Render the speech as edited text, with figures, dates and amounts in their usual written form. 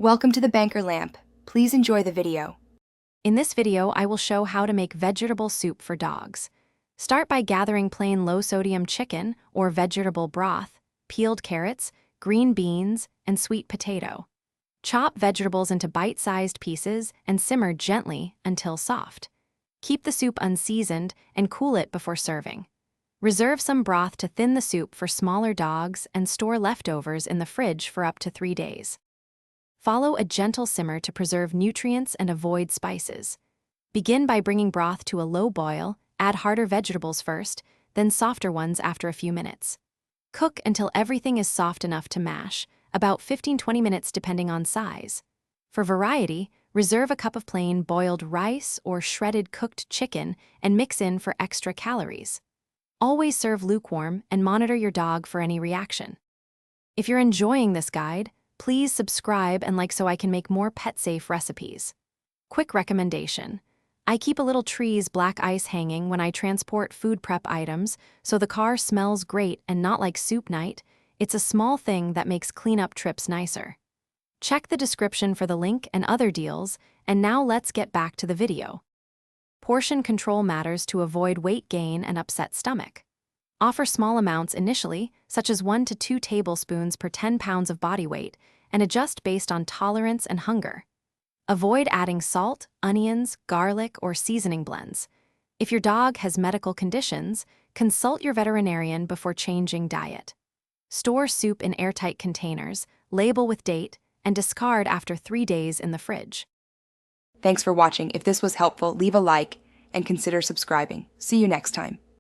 Welcome to the Banker Lamp. Please enjoy the video. In this video, I will show how to make vegetable soup for dogs. Start by gathering plain low-sodium chicken or vegetable broth, peeled carrots, green beans, and sweet potato. Chop vegetables into bite-sized pieces and simmer gently until soft. Keep the soup unseasoned and cool it before serving. Reserve some broth to thin the soup for smaller dogs and store leftovers in the fridge for up to 3 days. Follow a gentle simmer to preserve nutrients and avoid spices. Begin by bringing broth to a low boil, add harder vegetables first, then softer ones after a few minutes. Cook until everything is soft enough to mash, about 15-20 minutes depending on size. For variety, reserve a cup of plain boiled rice or shredded cooked chicken and mix in for extra calories. Always serve lukewarm and monitor your dog for any reaction. If you're enjoying this guide, please subscribe and like so I can make more pet-safe recipes. Quick recommendation. I keep a little tree's black ice hanging when I transport food prep items so the car smells great and not like soup night. It's a small thing that makes cleanup trips nicer. Check the description for the link and other deals, and now let's get back to the video. Portion control matters to avoid weight gain and upset stomach. Offer small amounts initially, such as 1 to 2 tablespoons per 10 pounds of body weight, and adjust based on tolerance and hunger. Avoid adding salt, onions, garlic, or seasoning blends. If your dog has medical conditions, consult your veterinarian before changing diet. Store soup in airtight containers, label with date, and discard after 3 days in the fridge. Thanks for watching. If this was helpful, leave a like and consider subscribing. See you next time.